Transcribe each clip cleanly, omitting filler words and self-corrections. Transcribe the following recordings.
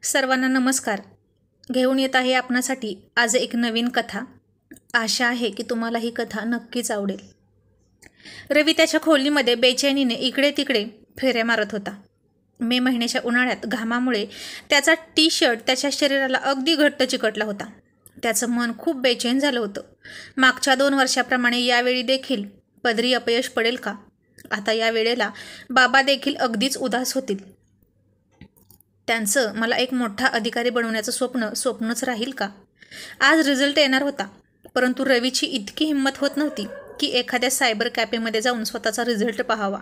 सर्वांना नमस्कार. घेऊन येत आहे आपणासाठी आज एक नवीन कथा. आशा आहे की तुम्हाला ही कथा नक्कीच आवडेल. रवी त्याच्या खोलीमध्ये बेचैनीने इकडे तिकडे फेऱ्या मारत होता. मे महिन्याच्या उन्हाळ्यात घामामुळे त्याचा टी शर्ट त्याच्या शरीराला अगदी घट्ट चिकटला होता. त्याचं मन खूप बेचैन झालं होतं. मागच्या 2 वर्षाप्रमाणे यावेळी देखील पदरी अपयश पडेल का? आता या वेळेला बाबा देखील अगदीच उदास होतील. त्यांचं मला एक मोठा अधिकारी बनवण्याचं स्वप्नच राहील का? आज रिझल्ट येणार होता, परंतु रवीची इतकी हिंमत होत नव्हती की एखाद्या सायबर कॅफेमध्ये जाऊन स्वतःचा रिझल्ट पाहावा.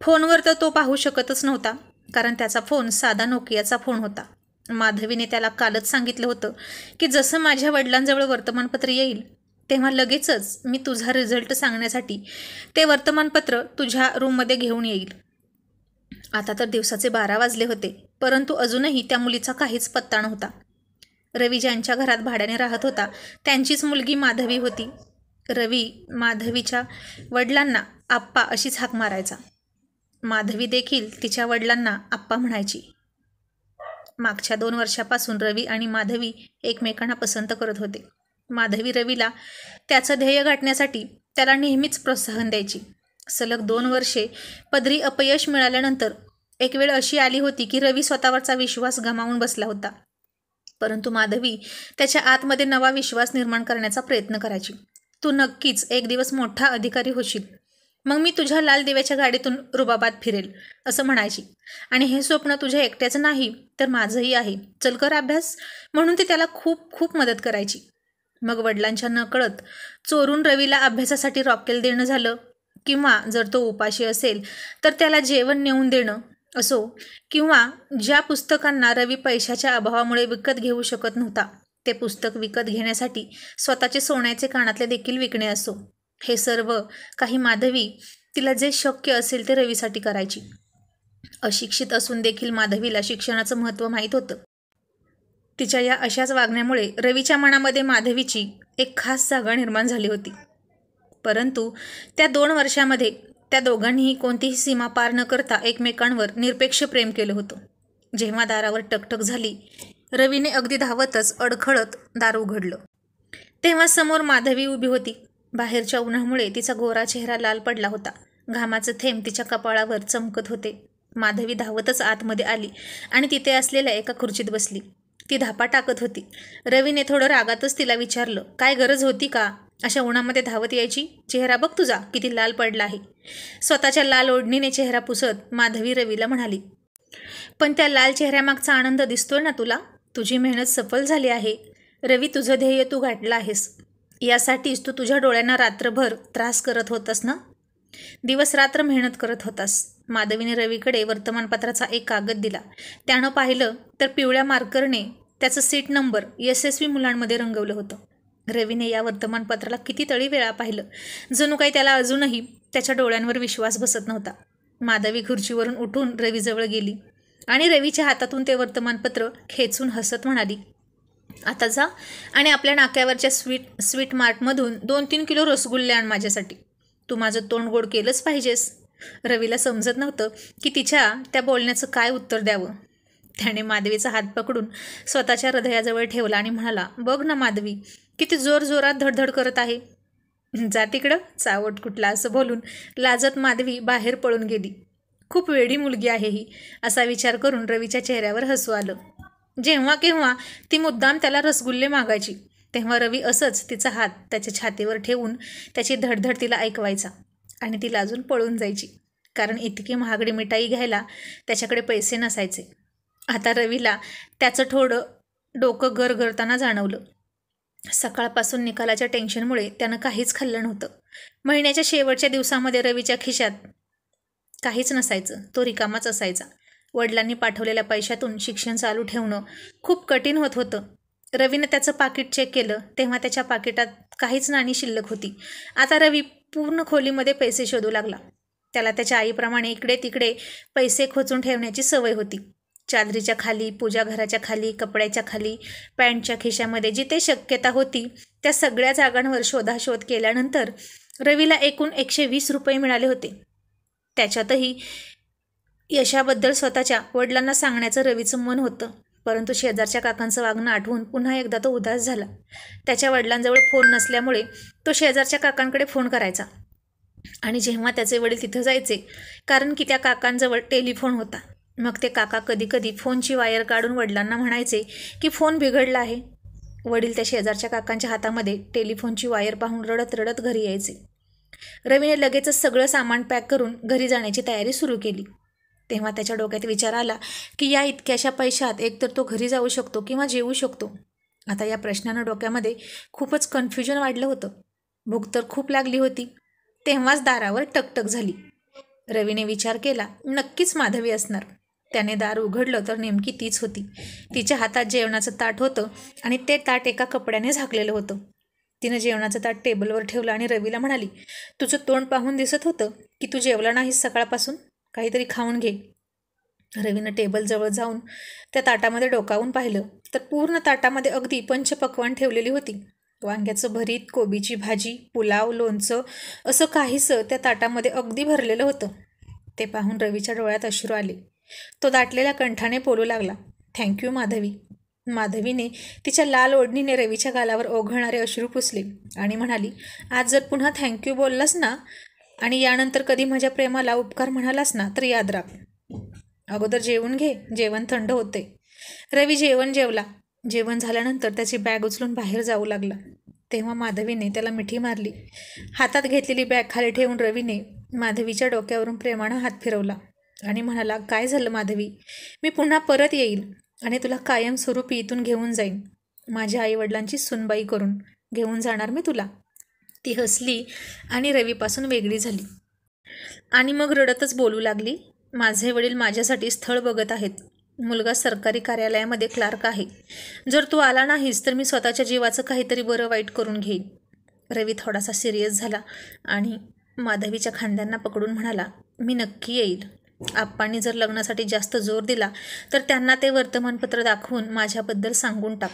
फोनवर तर तो पाहू शकतच नव्हता, कारण त्याचा फोन साधा नोकियाचा फोन होता. माधवीने त्याला कालच सांगितलं होतं की जसं माझ्या वडिलांजवळ वर्तमानपत्र येईल तेव्हा लगेचच मी तुझा रिझल्ट सांगण्यासाठी ते वर्तमानपत्र तुझ्या रूममध्ये घेऊन येईल. आता तर दिवसाचे 12 वाजले होते, परंतु अजूनही त्या मुलीचा काहीच पत्ता नव्हता. रवी ज्यांच्या घरात भाड्याने राहत होता त्यांचीच मुलगी माधवी होती. रवी माधवीच्या वडिलांना आप्पा अशीच हाक मारायचा. माधवी देखील तिच्या वडिलांना आप्पा म्हणायची. मागच्या 2 वर्षापासून रवी आणि माधवी एकमेकांना पसंत करत होते. माधवी रवीला त्याचं ध्येय गाठण्यासाठी त्याला नेहमीच प्रोत्साहन द्यायची. सलग 2 वर्षे पदरी अपयश मिळाल्यानंतर एक वेळ अशी आली होती की रवी स्वतःवरचा विश्वास गमावून बसला होता, परंतु माधवी त्याच्या आतमध्ये नवा विश्वास निर्माण करण्याचा प्रयत्न करायची. तू नक्कीच एक दिवस मोठा अधिकारी होशील, मग मी तुझ्या लाल दिव्याच्या गाडीतून रुबाबात फिरेल असं म्हणायची. आणि हे स्वप्न तुझ्या एकट्याचं नाही तर माझंही आहे, चल कर अभ्यास म्हणून ती त्याला खूप खूप मदत करायची. मग वडिलांच्या नकळत चोरून रवीला अभ्यासासाठी रॉकेल देणं झालं, किंवा जर तो उपाशी असेल तर त्याला जेवण नेऊन देणं असो, किंवा ज्या पुस्तकांना रवी पैशाच्या अभावामुळे विकत घेऊ शकत नव्हता ते पुस्तक विकत घेण्यासाठी स्वतःचे सोन्याचे कानातले देखील विकणे असो, हे सर्व काही माधवी तिला जे शक्य असेल ते रवीसाठी करायची. अशिक्षित असून देखील माधवीला शिक्षणाचं महत्त्व माहीत होतं. तिच्या या अशाच वागण्यामुळे रवीच्या मनामध्ये माधवीची एक खास जागा निर्माण झाली होती. परंतु त्या 2 वर्षामध्ये त्या दोघांनीही कोणतीही सीमा पार न करता एकमेकांवर निरपेक्ष प्रेम केलं होतं. जेव्हा दारावर टकटक झाली, रवीने अगदी धावतच अडखळत दार उघडलं. तेव्हा समोर माधवी उभी होती. बाहेरच्या उन्हामुळे तिचा गोरा चेहरा लाल पडला होता. घामाचे थेंब तिच्या कपाळावर चमकत होते. माधवी धावतच आतमध्ये आली आणि तिथे असलेल्या एका खुर्चीत बसली. ती धापा टाकत होती. रवीने थोडं रागातच तिला विचारलं, काय गरज होती का अशा उन्हामध्ये धावत यायची? चेहरा बघ तुझा किती लाल पडला आहे. स्वतःच्या लाल ओढणीने चेहरा पुसत माधवी रवीला म्हणाली, पण त्या लाल चेहऱ्यामागचा आनंद दिसतोय ना तुला? तुझी मेहनत सफल झाली आहे रवी, तुझं ध्येय तू गाठलं आहेस. यासाठीच तू तुझ्या डोळ्यांना रात्रभर त्रास करत होतास ना, दिवस रात्र मेहनत करत होतास. माधवीने रवीकडे वर्तमानपत्राचा एक कागद दिला. त्यानं पाहिलं तर पिवळ्या मार्करने त्याचं सीट नंबर यशस्वी मुलांमध्ये रंगवलं होतं. रवीने या वर्तमानपत्राला कितीतरी वेळा पाहिलं. जणू काही त्याला अजूनही त्याच्या डोळ्यांवर विश्वास बसत नव्हता. माधवी खुर्चीवरून उठून रवीजवळ गेली आणि रवीच्या हातातून ते वर्तमानपत्र खेचून हसत म्हणाली, आता जा आणि आपल्या नाक्यावरच्या स्वीट मार्टमधून 2-3 किलो रसगुल्ले आण माझ्यासाठी. तू माझं तोंड गोड केलंच पाहिजेस. रवीला समजत नव्हतं की तिच्या त्या बोलण्याचं काय उत्तर द्यावं. त्याने माधवीचा हात पकडून स्वतःच्या हृदयाजवळ ठेवला आणि म्हणाला, बघ ना माधवी, किती जोरजोरात धडधड करत आहे. जा तिकडं चावट कुठला असं बोलून लाजत माधवी बाहेर पळून गेली. खूप वेडी मुलगी आहे ही असा विचार करून रवीच्या चेहऱ्यावर हसू आलं. जेव्हा केव्हा ती मुद्दाम त्याला रसगुल्ले मागायची तेव्हा रवी असंच तिचा हात त्याच्या छातीवर ठेवून त्याची धडधड तिला ऐकवायचा आणि ती लाजून पळून जायची, कारण इतकी महागडी मिठाई घ्यायला त्याच्याकडे पैसे नसायचे. आता रवीला त्याचं थोडं डोकं गरगरताना जाणवलं. सकाळपासून निकालाच्या टेन्शनमुळे त्यानं काहीच खाल्लं नव्हतं. महिन्याच्या शेवटच्या दिवसामध्ये रवीच्या खिशात काहीच नसायचं, तो रिकामाच असायचा. वडिलांनी पाठवलेल्या पैशातून शिक्षण चालू ठेवणं खूप कठीण होत होतं. रवीनं त्याचं पाकिट चेक केलं तेव्हा त्याच्या पाकिटात काहीच नाणी शिल्लक होती. आता रवी पूर्ण खोलीमध्ये पैसे शोधू लागला. त्याला त्याच्या आईप्रमाणे इकडे तिकडे पैसे खोचून ठेवण्याची सवय होती. चादरीच्या खाली, पूजाघराच्या खाली, कपड्याच्या खाली, पॅन्टच्या खिशामध्ये जिथे शक्यता होती त्या सगळ्या जागांवर शोधाशोध केल्यानंतर रवीला एकूण 120 रुपये मिळाले होते. त्याच्यातही यशाबद्दल स्वतःच्या वडिलांना सांगण्याचं रवीचं मन होतं, परंतु शेजारच्या काकांचं वागणं आठवून पुन्हा एकदा तो उदास झाला. त्याच्या वडिलांजवळ फोन नसल्यामुळे तो शेजारच्या काकांकडे फोन करायचा आणि जेव्हा त्याचे वडील तिथं जायचे, कारण की त्या काकांजवळ टेलिफोन होता, मग ते काका कधीकधी फोनची वायर काढून वडिलांना म्हणायचे की फोन बिघडला आहे. वडील त्या शेजारच्या काकांच्या हातामध्ये टेलिफोनची वायर पाहून रडत रडत घरी यायचे. रवीने लगेचच सगळं सामान पॅक करून घरी जाण्याची तयारी सुरू केली. तेव्हा त्याच्या डोक्यात विचार आला की या इतक्याशा पैशात एकतर तो घरी जाऊ शकतो किंवा जेवू शकतो. आता या प्रश्नानं डोक्यामध्ये खूपच कन्फ्युजन वाढलं होतं. भूक तर खूप लागली होती. तेव्हाच दारावर टकटक झाली. रवीने विचार केला, नक्कीच माधवी असणार. त्याने दार उघडलं तर नेमकी तीच होती. तिच्या हातात जेवणाचं ताट होतं आणि ते ताट एका कपड्याने झाकलेलं होतं. तिनं जेवणाचं ताट टेबलवर ठेवलं आणि रवीला म्हणाली, तुझं तोंड पाहून दिसत होतं की तू जेवला नाहीस सकाळपासून, काहीतरी खाऊन घे. रवीनं टेबलजवळ जाऊन त्या ताटामध्ये डोकावून पाहिलं तर पूर्ण ताटामध्ये अगदी पंचपक्वान्न ठेवलेली होती. वांग्याचं भरीत, कोबीची भाजी, पुलाव, लोणचं असं काहीसं त्या ताटामध्ये अगदी भरलेलं होतं. ते पाहून रवीच्या डोळ्यात अश्रू आले. तो दाटलेल्या कंठाने बोलू लागला, थँक्यू माधवी. माधवीने तिच्या लाल ओढणीने रवीच्या गालावर ओघळणारे अश्रू पुसले आणि म्हणाली, आज जर पुन्हा थँक्यू बोललास ना आणि यानंतर कधी माझ्या प्रेमाला उपकार म्हणालास ना तर याद राख. अगोदर जेवून घे, जेवण थंड होते. रवी जेवला. जेवण झाल्यानंतर त्याची बॅग उचलून बाहेर जाऊ लागला. तेव्हा माधवीने त्याला मिठी मारली. हातात घेतलेली बॅग खाली ठेवून रवीने माधवीच्या डोक्यावरून प्रेमानं हात फिरवला आणि म्हणाला, काय झालं माधवी, मी पुन्हा परत येईल आणि तुला कायमस्वरूपी इथून घेऊन जाईन. माझ्या आईवडिलांची सुनबाई करून घेऊन जाणार मी तुला. ती हसली आणि रवीपासून वेगळी झाली आणि मग रडतच बोलू लागली, माझे वडील माझ्यासाठी स्थळ बघत आहेत. मुलगा सरकारी कार्यालयामध्ये क्लार्क आहे. जर तू आला नाहीस तर मी स्वतःच्या जीवाचं काहीतरी बरं वाईट करून घेईन. रवी थोडासा सिरियस झाला आणि माधवीच्या खांद्यांना पकडून म्हणाला, मी नक्की येईल. आप्पांनी जर लग्नासाठी जास्त जोर दिला तर त्यांना ते वर्तमानपत्र दाखवून माझ्याबद्दल सांगून टाक.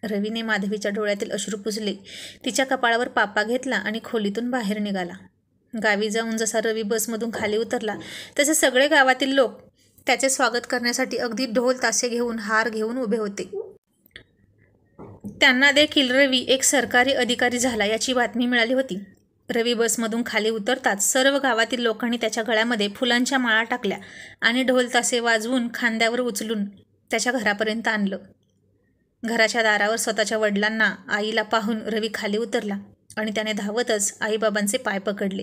रवीने माधवीच्या डोळ्यातील अश्रू पुसले. तिच्या कपाळावर पापा घेतला आणि खोलीतून बाहेर निघाला. गावी जाऊन जसा रवी बसमधून खाली उतरला तसे सगळे गावातील लोक त्याचे स्वागत करण्यासाठी अगदी ढोल ताशे घेऊन, हार घेऊन उभे होते. त्यांना देखील रवी एक सरकारी अधिकारी झाला याची बातमी मिळाली होती. रवी बसमधून खाली उतरताच सर्व गावातील लोकांनी त्याच्या गळ्यामध्ये फुलांच्या माळा टाकल्या आणि ढोल ताशे वाजवून खांद्यावर उचलून त्याच्या घरापर्यंत आणलं. घराच्या दारावर स्वतःच्या वडिलांना, आईला पाहून रवी खाली उतरला आणि त्याने धावतच आईबाबांचे पाय पकडले.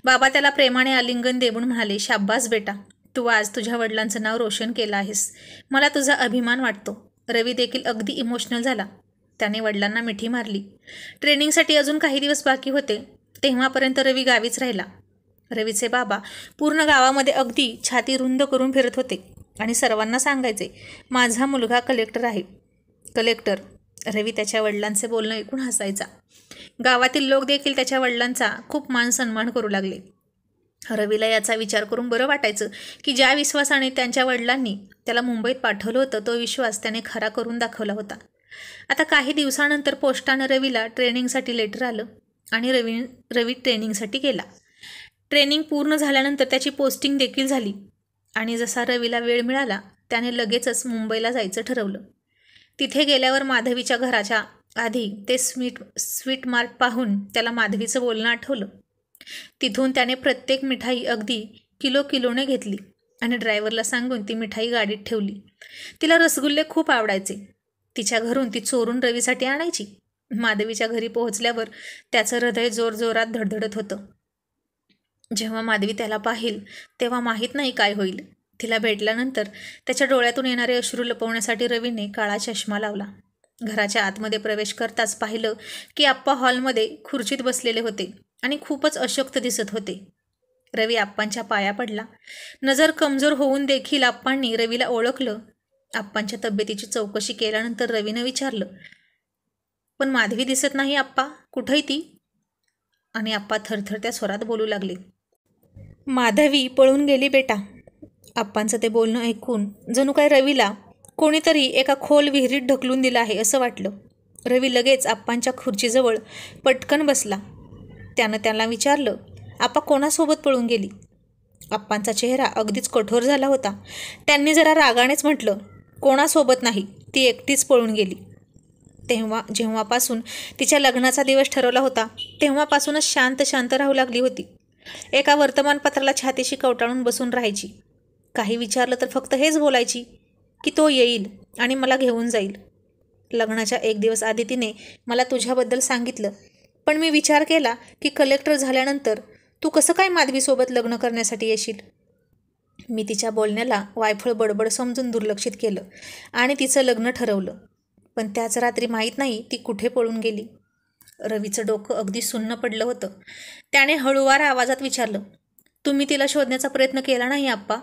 बाबा त्याला प्रेमाने आलिंगन देऊन म्हणाले, शाब्बास बेटा, तू आज तुझ्या वडिलांचं नाव रोशन केलं आहेस. मला तुझा अभिमान वाटतो. रवी देखील अगदी इमोशनल झाला. त्याने वडिलांना मिठी मारली. ट्रेनिंगसाठी अजून काही दिवस बाकी होते. तेव्हापर्यंत रवी गावीच राहिला. रवीचे बाबा पूर्ण गावामध्ये अगदी छाती रुंद करून फिरत होते आणि सर्वांना सांगायचे, माझा मुलगा कलेक्टर आहे. कलेक्टर. रवी त्याच्या वडिलांचे बोलणं ऐकून हसायचा. गावातील लोक देखील त्याच्या वडिलांचा खूप मान सन्मान करू लागले. रवीला याचा विचार करून बरं वाटायचं की ज्या विश्वासाने त्यांच्या वडिलांनी त्याला मुंबईत पाठवलं होतं तो विश्वास त्याने खरा करून दाखवला होता. आता काही दिवसानंतर पोस्टानं रवीला ट्रेनिंगसाठी लेटर आलं आणि रवी ट्रेनिंगसाठी गेला. ट्रेनिंग पूर्ण झाल्यानंतर त्याची पोस्टिंग देखील झाली आणि जसा रवीला वेळ मिळाला त्याने लगेचच मुंबईला जायचं ठरवलं. तिथे गेल्यावर माधवीच्या घराच्या आधी ते स्वीट मार्ट पाहून त्याला माधवीचं बोलणं आठवलं. तिथून त्याने प्रत्येक मिठाई अगदी किलोने घेतली आणि ड्रायव्हरला सांगून ती मिठाई गाडीत ठेवली. तिला रसगुल्ले खूप आवडायचे. तिच्या घरून ती चोरून रवीसाठी आणायची. माधवीच्या घरी पोहोचल्यावर त्याचं हृदय जोरजोरात धडधडत होतं. जेव्हा माधवी त्याला पाहिल तेव्हा माहीत नाही काय होईल. तिला भेटल्यानंतर त्याच्या डोळ्यातून येणारे अश्रू लपवण्यासाठी रवीने काळा चष्मा लावला. घराच्या आतमध्ये प्रवेश करताच पाहिलं की आप्पा हॉलमध्ये खुर्चीत बसलेले होते आणि खूपच अशक्त दिसत होते. रवी आप्पांच्या पाया पडला. नजर कमजोर होऊन देखील आप्पांनी रवीला ओळखलं. आप्पांच्या तब्येतीची चौकशी केल्यानंतर रवीनं विचारलं, पण माधवी दिसत नाही आप्पा, कुठंय ती? आणि आप्पा थरथरत्या स्वरात बोलू लागले, माधवी पळून गेली बेटा. आप्पांचं ते बोलणं ऐकून जणू काय रवीला कोणीतरी एका खोल विहिरीत ढकलून दिलं आहे असं वाटलं. रवी लगेच आप्पांच्या खुर्चीजवळ पटकन बसला. त्यानं त्याला विचारलं, आप्पा कोणासोबत पळून गेली? आप्पांचा चेहरा अगदीच कठोर झाला होता. त्यांनी जरा रागानेच म्हटलं, कोणासोबत नाही, ती एकटीच पळून गेली. जेव्हापासून तिच्या लग्नाचा दिवस ठरवला होता तेव्हापासूनच शांत शांत राहू लागली होती. एका वर्तमानपत्राला छातीशी कवटाळून बसून राहायची. काही विचारलं तर फक्त हेच बोलायची की तो येईल आणि मला घेऊन जाईल. लग्नाच्या 1 दिवस आधी तिने मला तुझ्याबद्दल सांगितलं, पण मी विचार केला की कलेक्टर झाल्यानंतर तू कसं काय माधवीसोबत लग्न करण्यासाठी येशील. मी तिच्या बोलण्याला वायफळ बडबड समजून दुर्लक्षित केलं आणि तिचं लग्न ठरवलं. पण त्याच रात्री माहीत नाही ती कुठे पळून गेली. रवीचं डोकं अगदी सुन्न पडलं होतं. त्याने हळूवार आवाजात विचारलं, तुम्ही तिला शोधण्याचा प्रयत्न केला नाही आप्पा?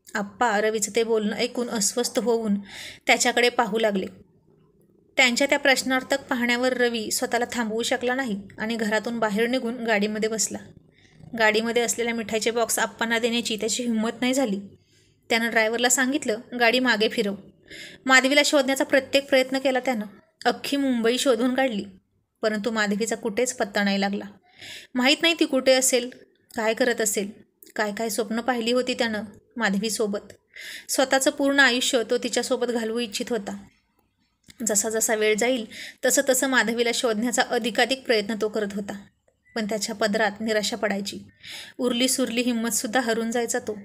आप्पा रवीचं ते बोलणं ऐकून अस्वस्थ होऊन त्याच्याकडे पाहू लागले. त्यांच्या त्या प्रश्नार्थक पाहण्यावर रवी स्वतःला थांबवू शकला नाही आणि घरातून बाहेर निघून गाडीमध्ये बसला. गाडीमध्ये असलेल्या मिठाईचे बॉक्स आप्पांना देण्याची त्याची हिंमत नाही झाली. त्यानं ड्रायव्हरला सांगितलं, गाडी मागे फिरव. माधवीला शोधण्याचा प्रत्येक प्रयत्न केला त्यानं. अख्खी मुंबई शोधून काढली, परंतु माधवीचा कुठेच पत्ता नाही लागला. माहीत नाही ती कुठे असेल, काय करत असेल. काय काय स्वप्न पाहिली होती त्यानं माधवीसोबत. स्वतःचं पूर्ण आयुष्य तो तिच्यासोबत घालवू इच्छित होता. जसा जसा वेळ जाईल तसं तसं माधवीला शोधण्याचा अधिकाधिक प्रयत्न तो करत होता. पण त्याच्या पदरात निराशा पडायची. उरली सुरली हिंमतसुद्धा हरून जायचा तो.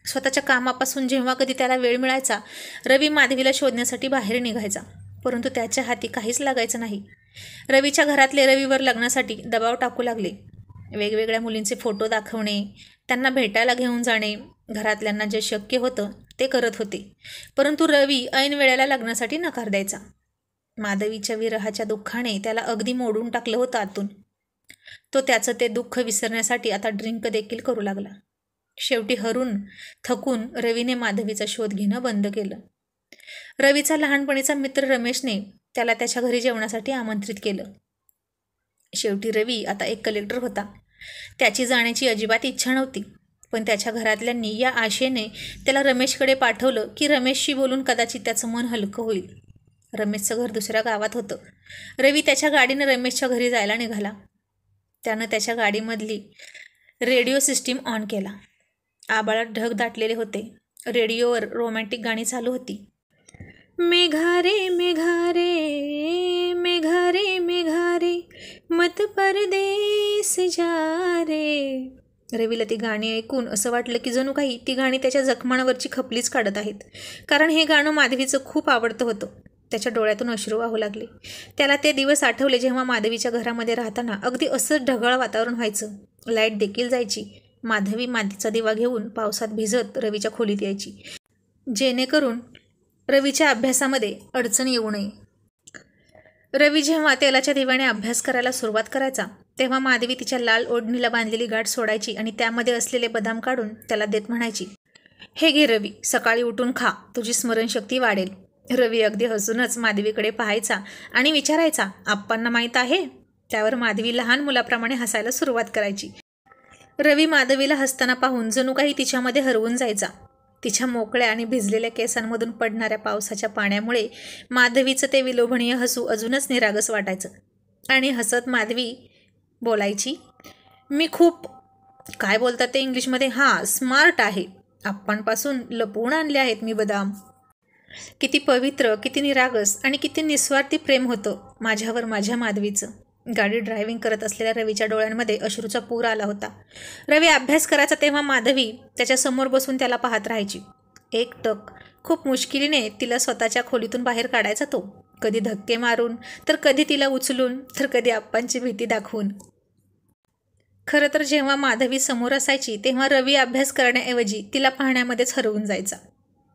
स्वतःच्या कामापासून जेव्हा कधी त्याला वेळ मिळायचा रवी माधवीला शोधण्यासाठी बाहेर निघायचा, परंतु त्याच्या हाती काहीच लागायचं नाही. रवीच्या घरातले रवीवर लग्नासाठी दबाव टाकू लागले. वेगवेगळ्या मुलींचे फोटो दाखवणे, त्यांना भेटायला घेऊन जाणे, घरातल्यांना जे शक्य होतं ते करत होते. परंतु रवी ऐन वेळेला लग्नासाठी नकार द्यायचा. माधवीच्या विरहाच्या दुःखाने त्याला अगदी मोडून टाकलं होतं आतून. तो त्याचं ते दुःख विसरण्यासाठी आता ड्रिंक देखील करू लागला. शेवटी हरून थकून रवीने माधवीचा शोध घेणं बंद केलं. रवीचा लहानपणीचा मित्र रमेशने त्याला त्याच्या घरी जेवणासाठी आमंत्रित केलं. शेवटी रवी आता एक कलेक्टर होता. त्याची जाण्याची अजिबात इच्छा नव्हती, पण त्याच्या घरातल्यांनी या आशेने त्याला रमेशकडे पाठवलं की रमेशशी बोलून कदाचित त्याचं मन हलकं होईल. रमेशचं घर दुसऱ्या गावात होतं. रवी त्याच्या गाडीनं रमेशच्या घरी जायला निघाला. त्यानं त्याच्या गाडीमधली रेडिओ सिस्टीम ऑन केला. आभाळात ढग दाटलेले होते. रेडिओवर रोमॅन्टिक गाणी चालू होती. मेघारे मेघारे मेघारे मेघारे मत परदेस जा रे. रवीला ती गाणी ऐकून असं वाटलं की जणू काही ती गाणी त्याच्या जखमांवरची खपलीच काढत आहेत. कारण हे गाणं माधवीचं खूप आवडतं होतं. त्याच्या डोळ्यातून अश्रू वाहू लागले. त्याला ते दिवस आठवले जेव्हा माधवीच्या घरामध्ये राहताना अगदी असंच ढगाळ वातावरण व्हायचं. लाईट देखील जायची. माधवी मातीचा दिवा घेऊन पावसात भिजत रवीच्या खोलीत यायची, जेणेकरून रवीच्या अभ्यासामध्ये अडचण येऊ नये. रवी जेव्हा तेलाच्या दिव्याने अभ्यास करायला सुरुवात करायचा तेव्हा माधवी तिच्या लाल ओढणीला बांधलेली गाठ सोडायची आणि त्यामध्ये असलेले बदाम काढून त्याला देत म्हणायची, हे घे रवी, सकाळी उठून खा, तुझी स्मरणशक्ती वाढेल. रवी अगदी हसूनच माधवीकडे पाहायचा आणि विचारायचा, आप्पांना माहीत आहे? त्यावर माधवी लहान मुलाप्रमाणे हसायला सुरुवात करायची. रवी माधवीला हसताना पाहून जणू काही तिच्यामध्ये हरवून जायचा. तिच्या मोकळ्या आणि भिजलेल्या केसांमधून पडणाऱ्या पावसाच्या पाण्यामुळे माधवीचं ते विलोभनीय हसू अजूनच निरागस वाटायचं. आणि हसत माधवी बोलायची, मी खूप काय बोलतात ते इंग्लिशमध्ये, स्मार्ट आहे. आप्पांपासून लपवून आणले आहेत मी बदाम. किती पवित्र, किती निरागस आणि किती निस्वार्थी प्रेम होतं माझ्यावर माझ्या माधवीचं. गाडी ड्रायव्हिंग करत असलेल्या रवीच्या डोळ्यांमध्ये अश्रूचा पूर आला होता. रवी अभ्यास करायचा तेव्हा माधवी त्याच्या समोर बसून त्याला पाहत राहायची. एकटक खूप मुश्किलीने तिला स्वतःच्या खोलीतून बाहेर काढायचा तो, कधी धक्के मारून, तर कधी तिला उचलून, तर कधी आप्पांची भीती दाखवून. खरं तर जेव्हा माधवी समोर असायची तेव्हा रवी अभ्यास करण्याऐवजी तिला पाहण्यामध्येच हरवून जायचा.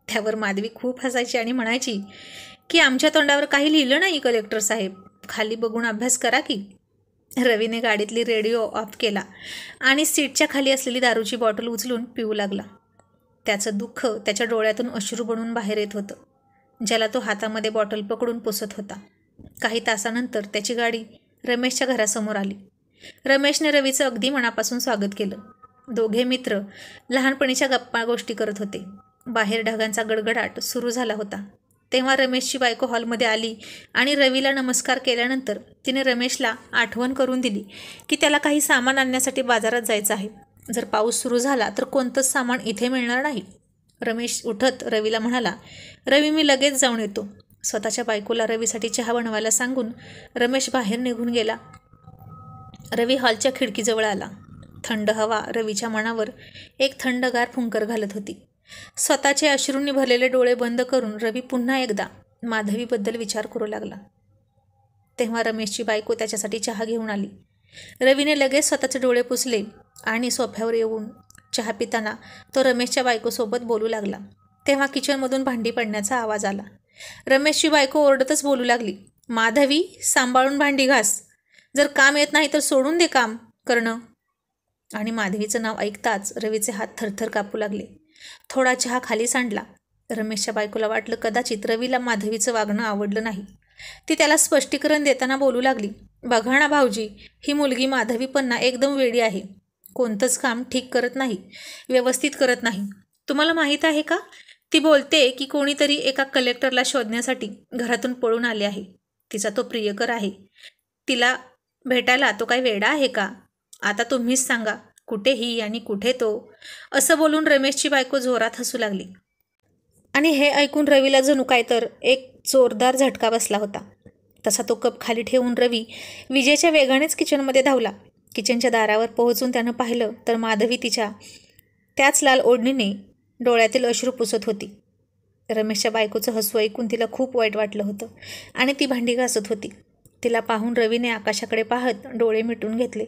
त्यावर माधवी खूप हसायची आणि म्हणायची की आमच्या तोंडावर काही लिहिलं नाही कलेक्टर साहेब, खाली बघून अभ्यास करा की. रवीने गाडीतली रेडिओ ऑफ केला आणि सीटच्या खाली असलेली दारूची बॉटल उचलून पिऊ लागला. त्याचं दुःख त्याच्या डोळ्यातून अश्रू बनून बाहेर येत होतं, ज्याला तो हातामध्ये बॉटल पकडून पुसत होता. काही तासानंतर त्याची गाडी रमेशच्या घरासमोर आली. रमेशने रवीचं अगदी मनापासून स्वागत केलं. दोघे मित्र लहानपणीच्या गप्पा गोष्टी करत होते. बाहेर ढगांचा गडगडाट सुरू झाला होता. तेव्हा रमेशची बायको हॉलमध्ये आली आणि रवीला नमस्कार केल्यानंतर तिने रमेशला आठवण करून दिली की त्याला काही सामान आणण्यासाठी बाजारात जायचं आहे. जर पाऊस सुरू झाला तर कोणतंच सामान इथे मिळणार नाही. रमेश उठत रवीला म्हणाला, रवी मी लगेच जाऊन येतो. स्वतःच्या बायकोला रवीसाठी चहा बनवायला सांगून रमेश बाहेर निघून गेला. रवी हॉलच्या खिडकीजवळ आला. थंड हवा रवीच्या मनावर एक थंडगार फुंकर घालत होती. स्वतःचे अश्रूंनी भरलेले डोळे बंद करून रवी पुन्हा एकदा माधवीबद्दल विचार करू लागला. तेव्हा रमेशची बायको त्याच्यासाठी चहा घेऊन आली. रवीने लगेच स्वतःचे डोळे पुसले आणि सोफ्यावर येऊन चहा पिताना तो रमेशच्या बायकोसोबत बोलू लागला. तेव्हा किचनमधून भांडी पडण्याचा आवाज आला. रमेशची बायको ओरडतच बोलू लागली, माधवी सांभाळून भांडी घास. जर काम येत नाही तर सोडून दे काम करणं. आणि माधवीचं नाव ऐकताच रवीचे हात थरथर कापू लागले. थोडा चहा खाली सांडला. रमेशच्या बायकोला वाटलं कदाचित रवीला माधवीचं वागणं आवडलं नाही. ती त्याला स्पष्टीकरण देताना बोलू लागली, बघा ना भाऊजी, ही मुलगी माधवी पण ना एकदम वेडी आहे. कोणतंच काम ठीक करत नाही, व्यवस्थित करत नाही. तुम्हाला माहीत आहे का, ती बोलते की कोणीतरी एका कलेक्टरला शोधण्यासाठी घरातून पळून आले आहे. तिचा तो प्रियकर आहे. तिला भेटायला तो काय वेडा आहे का? आता तुम्हीच सांगा, कुठे ही आणि कुठे तो? असं बोलून रमेशची बायको जोरात हसू लागली. आणि हे ऐकून रवीला जणू काय तर एक जोरदार झटका बसला होता. तसा तो कप खाली ठेवून रवी विजेच्या वेगानेच किचनमध्ये धावला. किचनच्या दारावर पोहोचून त्यानं पाहिलं तर माधवी तिच्या त्याच लाल ओढणीने डोळ्यातील अश्रू पुसत होती. रमेशच्या बायकोचं हसू ऐकून तिला खूप वाईट वाटलं होतं आणि ती भांडी घासत होती. तिला पाहून रवीने आकाशाकडे पाहत डोळे मिटून घेतले.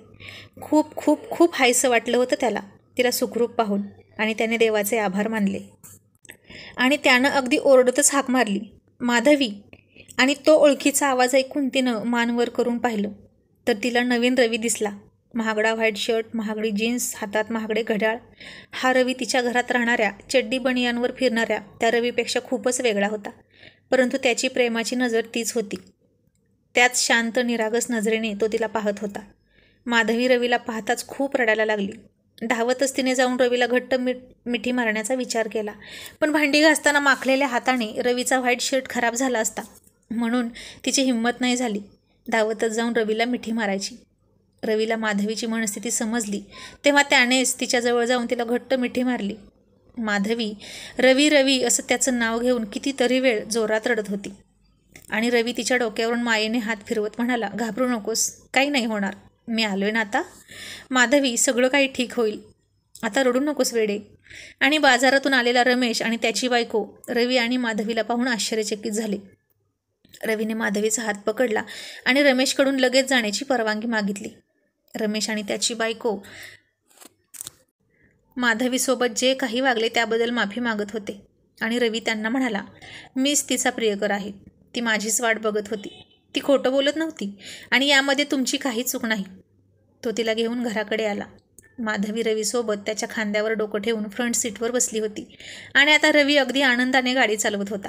खूप खूप खूप हायसं वाटलं होतं त्याला तिला सुखरूप पाहून, आणि त्याने देवाचे आभार मानले. आणि त्यानं अगदी ओरडतच हाक मारली, माधवी. आणि तो ओळखीचा आवाज ऐकून तिनं मान वर करून पाहिलं तर तिला नवीन रवी दिसला. महागडा व्हाईट शर्ट, महागडी जीन्स, हातात महागडे घड्याळ. हा रवी तिच्या घरात राहणाऱ्या चड्डी बनियांवर फिरणाऱ्या त्या रवीपेक्षा खूपच वेगळा होता. परंतु त्याची प्रेमाची नजर तीच होती. त्याच शांत निरागस नजरेने तो तिला पाहत होता. माधवी रवीला पाहताच खूप रडायला लागली. धावतच तिने जाऊन रवीला घट्ट मिठी मारण्याचा विचार केला, पण भांडी घासताना माखलेल्या हाताने रवीचा व्हाईट शर्ट खराब झाला असता म्हणून तिची हिंमत नाही झाली धावतच जाऊन रवीला मिठी मारायची. रवीला माधवीची मनस्थिती समजली तेव्हा त्यानेच तिच्याजवळ जाऊन तिला घट्ट मिठी मारली. माधवी रवी रवी असं त्याचं नाव घेऊन कितीतरी वेळ जोरात रडत होती. आणि रवी तिच्या डोक्यावरून मायेने हात फिरवत म्हणाला, घाबरू नकोस, काही नाही होणार, मी आलोय ना आता. माधवी, सगळं काही ठीक होईल, आता रडू नकोस वेडे. आणि बाजारातून आलेला रमेश आणि त्याची बायको रवी आणि माधवीला पाहून आश्चर्यचकित झाले. रवीने माधवीचा हात पकडला आणि रमेशकडून लगेच जाण्याची परवानगी मागितली. रमेश आणि त्याची बायको माधवीसोबत जे काही वागले त्याबद्दल माफी मागत होते. आणि रवी त्यांना म्हणाला, मीच तिचा प्रियकर आहे. ती माझीच वाट बघत होती. ती खोटं बोलत नव्हती आणि यामध्ये तुमची काही चूक नाही. तो तिला घेऊन घराकडे आला. माधवी रवीसोबत त्याच्या खांद्यावर डोकं ठेवून फ्रंट सीटवर बसली होती आणि आता रवी अगदी आनंदाने गाडी चालवत होता.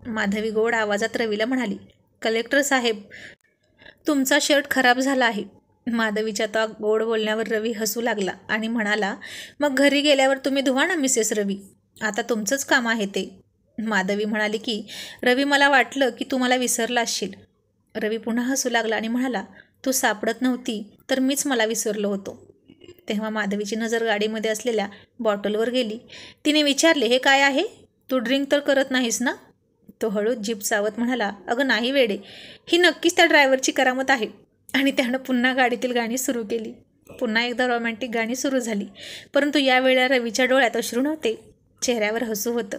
माधवी गोड आवाजात रवीला म्हणाली, कलेक्टर साहेब, तुमचा शर्ट खराब झाला आहे. माधवीच्या त्या गोड बोलण्यावर रवी हसू लागला आणि म्हणाला, मग घरी गेल्यावर तुम्ही धुवा ना मिसेस रवी, आता तुमचंच काम आहे ते. माधवी म्हणाली की, रवी, मला वाटलं की तू मला विसरला असशील. रवी पुन्हा हसू लागला आणि म्हणाला, तू सापडत नव्हती तर मीच मला विसरलो होतो. तेव्हा माधवीची नजर गाडीमध्ये असलेल्या बॉटलवर गेली. तिने विचारले, हे काय आहे? तू ड्रिंक तर करत नाहीस ना? तो हळूच जीभ चावत म्हणाला, अगं नाही वेडे, ही नक्कीच त्या ड्रायव्हरची करामत आहे. आणि त्यानं पुन्हा गाडीतील गाणी सुरू केली. पुन्हा एकदा रोमॅन्टिक गाणी सुरू झाली. परंतु यावेळेला रवीच्या डोळ्यात अश्रू नव्हते, चेहऱ्यावर हसू होतं.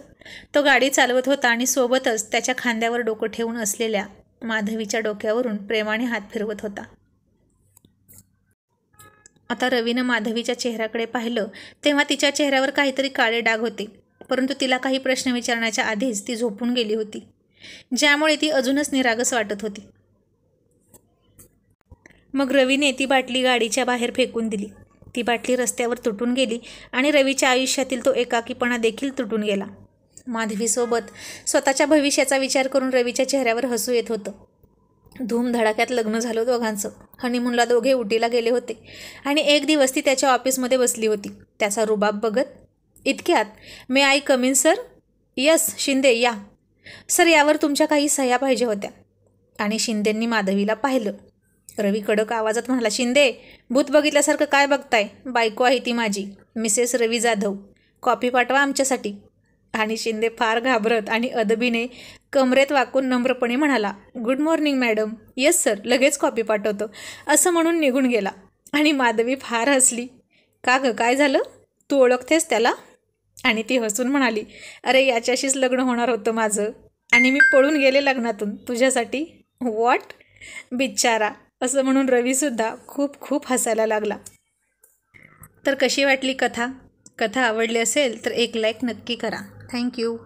तो गाडी चालवत होता आणि सोबतच त्याच्या खांद्यावर डोकं ठेवून असलेल्या माधवीच्या डोक्यावरून प्रेमाने हात फिरवत होता. आता रवीनं माधवीच्या चेहऱ्याकडे पाहिलं तेव्हा तिच्या चेहऱ्यावर काहीतरी काळे डाग होते. परंतु तिला काही प्रश्न विचारण्याच्या आधीच ती झोपून गेली होती, ज्यामुळे ती अजूनच निरागस वाटत होती. मग रवीने ती बाटली गाडीच्या बाहेर फेकून दिली. ती बाटली रस्त्यावर तुटून गेली आणि रवीच्या आयुष्यातील तो एकाकीपणा देखील तुटून गेला. माधवीसोबत स्वतःच्या भविष्याचा विचार करून रवीच्या चेहऱ्यावर हसू येत होतं. धूमधडाक्यात लग्न झालं दोघांचं. हनीमूनला दोघे उटीला गेले होते आणि एक दिवस ती त्याच्या ऑफिसमध्ये बसली होती, त्याचा रुबाब बघत. इतक्यात, may I come in sir? Yes Shinde, या. सर, यावर तुमच्या काही सह्या पाहिजे होत्या. आणि शिंदेंनी माधवीला पाहिलं रवी कडक आवाजात म्हणाला, शिंदे, भूत बघितल्यासारखं काय बघताय? बायको आहे ती माझी, मिसेस रवी जाधव. कॉपी पाठवा आमच्यासाठी. आणि शिंदे फार घाबरत आणि अदबीने कमरेत वाकून नम्रपणे म्हणाला, good morning madam. Yes sir, लगेच कॉपी पाठवतो, असं म्हणून निघून गेला. आणि माधवी फार हसली. का गं, काय झालं? तू ओळखतेस त्याला? आणि ती हसून म्हणाली, अरे याच्याशीच लग्न होणार होतं माझं, आणि मी पळून गेले लग्नातून तुझ्यासाठी. व्हॉट? बिचारा. असं म्हणून रवीसुद्धा खूप खूप हसायला लागला. तर कशी वाटली कथा? कथा आवडली असेल तर एक लाईक नक्की करा. थँक्यू.